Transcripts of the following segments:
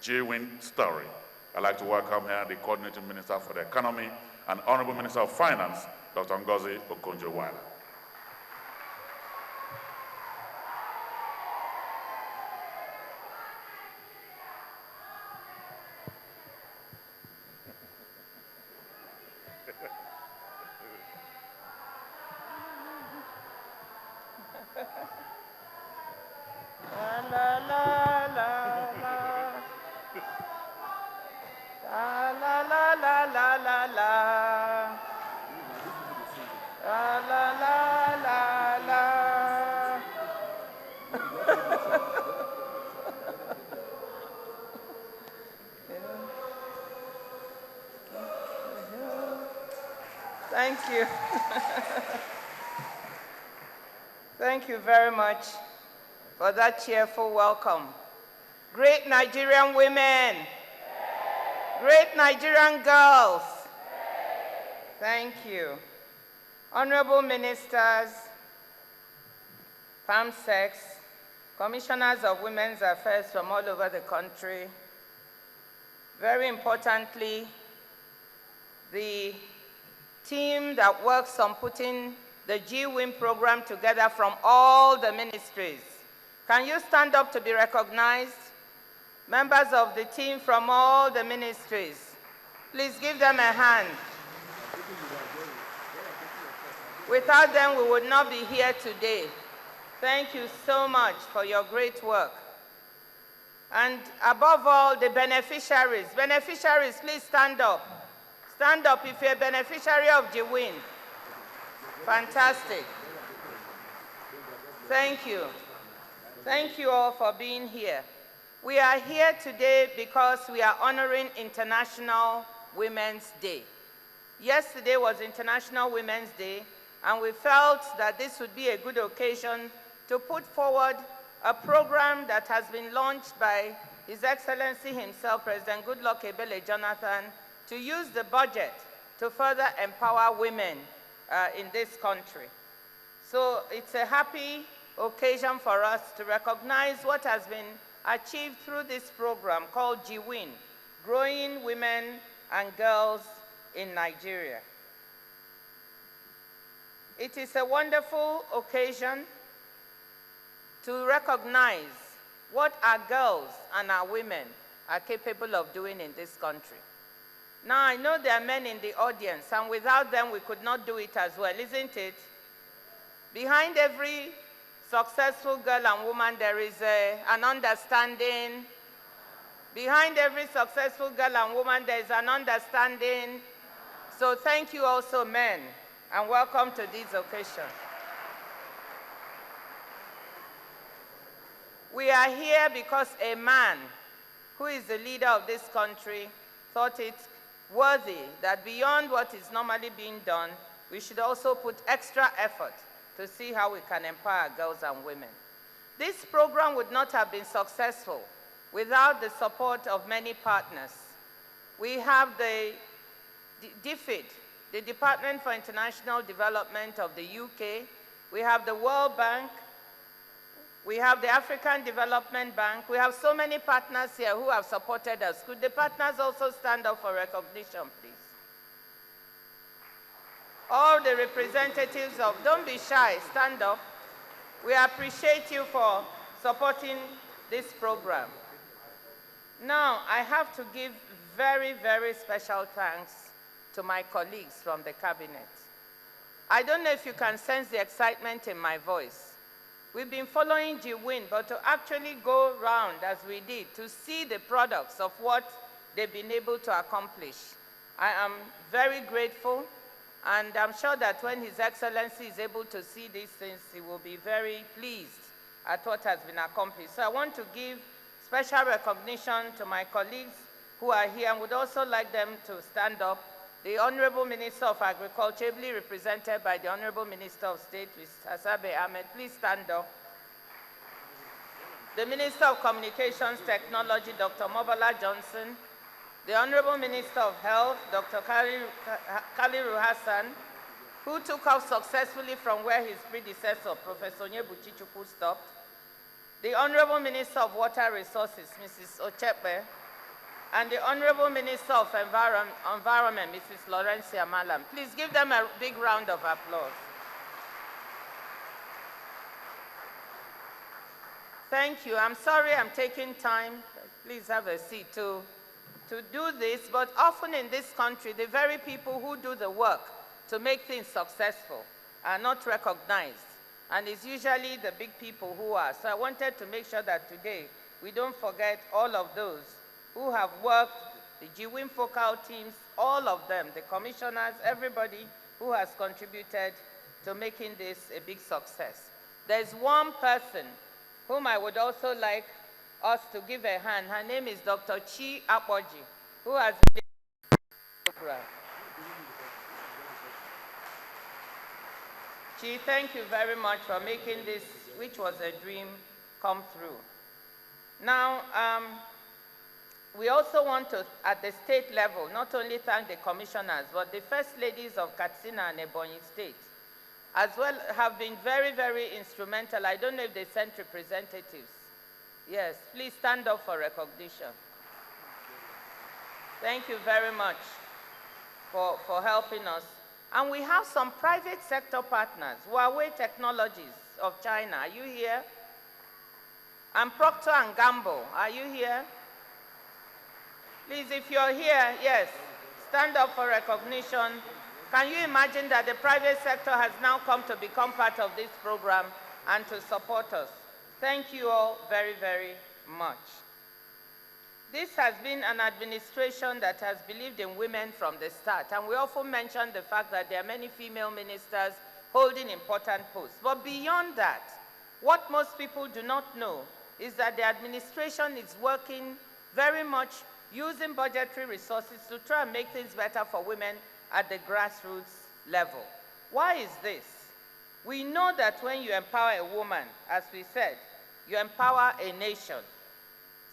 YouWin story. I'd like to welcome here the Coordinating Minister for the Economy and Honorable Minister of Finance, Dr. Ngozi Okonjo-Iweala. Thank you. Thank you very much for that cheerful welcome. Great Nigerian women, great Nigerian girls, thank you. Honorable ministers, PAMSECs, commissioners of women's affairs from all over the country, very importantly, the team that works on putting the YouWin program together from all the ministries. Can you stand up to be recognized? Members of the team from all the ministries, please give them a hand. Without them, we would not be here today. Thank you so much for your great work. And above all, the beneficiaries. Beneficiaries, please stand up. Stand up if you're a beneficiary of YouWin. Fantastic. Thank you. Thank you all for being here. We are here today because we are honoring International Women's Day. Yesterday was International Women's Day, and we felt that this would be a good occasion to put forward a program that has been launched by His Excellency himself, President Goodluck Ebele Jonathan, to use the budget to further empower women in this country. So it's a happy occasion for us to recognize what has been achieved through this program called YouWin, Growing Women and Girls in Nigeria. It is a wonderful occasion to recognize what our girls and our women are capable of doing in this country. Now, I know there are men in the audience, and without them, we could not do it as well, isn't it? Behind every successful girl and woman, there is an understanding. Behind every successful girl and woman, there is an understanding. So thank you also, men, and welcome to this occasion. We are here because a man who is the leader of this country thought it worthy that beyond what is normally being done, we should also put extra effort to see how we can empower girls and women. This program would not have been successful without the support of many partners. We have the DFID, the Department for International Development of the UK. We have the World Bank. We have the African Development Bank. We have so many partners here who have supported us. Could the partners also stand up for recognition, please? All the representatives of, don't be shy, stand up. We appreciate you for supporting this program. Now, I have to give very, very special thanks to my colleagues from the cabinet. I don't know if you can sense the excitement in my voice. We've been following YouWin, but to actually go round as we did, to see the products of what they've been able to accomplish, I am very grateful, and I'm sure that when His Excellency is able to see these things, he will be very pleased at what has been accomplished. So I want to give special recognition to my colleagues who are here, and would also like them to stand up. The Honorable Minister of Agriculture, ably represented by the Honorable Minister of State, Mr. Asabe Ahmed, please stand up. The Minister of Communications Technology, Dr. Mobala Johnson. The Honorable Minister of Health, Dr. Kaliru Hassan, who took off successfully from where his predecessor, Professor Onyebuchi Chukwu, stopped. The Honorable Minister of Water Resources, Mrs. Ochepe, and the Honorable Minister of Environment, Mrs. Laurencia Malam. Please give them a big round of applause. Thank you. I'm sorry I'm taking time. Please have a seat to do this, but often in this country, the very people who do the work to make things successful are not recognized. And it's usually the big people who are. So I wanted to make sure that today we don't forget all of those who have worked, the YouWin focal teams, all of them, the commissioners, everybody who has contributed to making this a big success. There's one person whom I would also like us to give a hand. Her name is Dr. Chi Apoji, who has been in the program. Chi, thank you very much for making this, which was a dream, come through. Now, we also want to, at the state level, not only thank the commissioners, but the first ladies of Katsina and Ebonyi State, as well have been very, very instrumental. I don't know if they sent representatives. Yes, please stand up for recognition. Thank you very much for helping us. And we have some private sector partners, Huawei Technologies of China. Are you here? And Procter & Gamble, are you here? Please, if you're here, yes, stand up for recognition. Can you imagine that the private sector has now come to become part of this program and to support us? Thank you all very, very much. This has been an administration that has believed in women from the start, and we often mention the fact that there are many female ministers holding important posts. But beyond that, what most people do not know is that the administration is working very much using budgetary resources to try and make things better for women at the grassroots level. Why is this? We know that when you empower a woman, as we said, you empower a nation.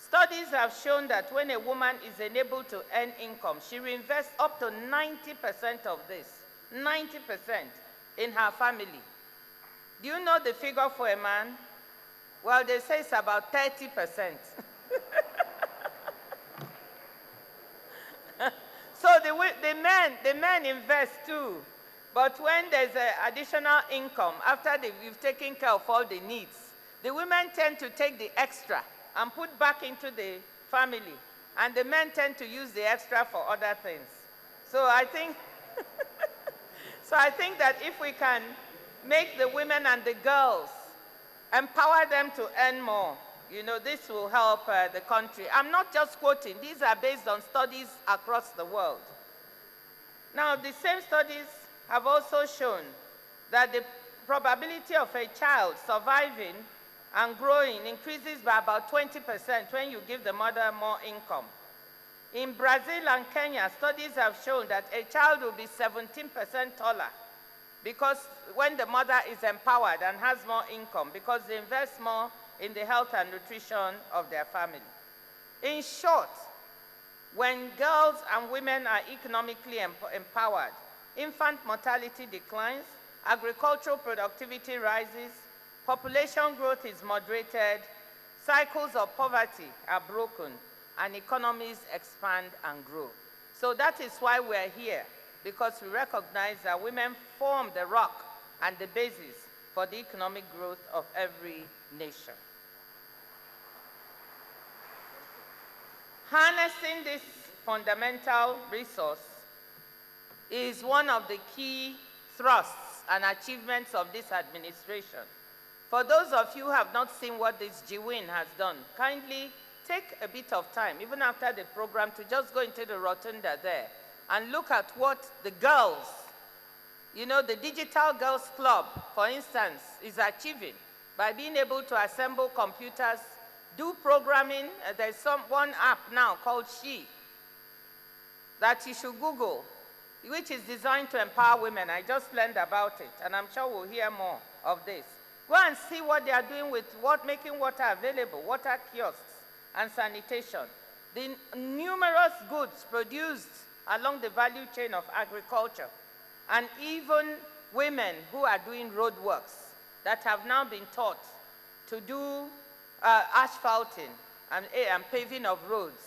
Studies have shown that when a woman is enabled to earn income, she reinvests up to 90% of this, 90% in her family. Do you know the figure for a man? Well, they say it's about 30%. So the men invest too. But when there's an additional income, after you've taken care of all the needs, the women tend to take the extra and put back into the family. And the men tend to use the extra for other things. So I think, that if we can make the women and the girls, empower them to earn more, you know, this will help the country. I'm not just quoting. These are based on studies across the world. Now, the same studies have also shown that the probability of a child surviving and growing increases by about 20% when you give the mother more income. In Brazil and Kenya, studies have shown that a child will be 17% taller because when the mother is empowered and has more income, because they invest more in the health and nutrition of their family. In short, when girls and women are economically empowered, infant mortality declines, agricultural productivity rises, population growth is moderated, cycles of poverty are broken, and economies expand and grow. So that is why we're here, because we recognize that women form the rock and the basis for the economic growth of every nation. Harnessing this fundamental resource is one of the key thrusts and achievements of this administration. For those of you who have not seen what this YouWin has done, kindly take a bit of time, even after the program, to just go into the rotunda there and look at what the girls, you know, the Digital Girls Club, for instance, is achieving by being able to assemble computers, do programming. There's one app now called She that you should Google, which is designed to empower women. I just learned about it, and I'm sure we'll hear more of this. Go and see what they are doing with making water available, water kiosks and sanitation. The numerous goods produced along the value chain of agriculture, and even women who are doing road works that have now been taught to do asphalting and paving of roads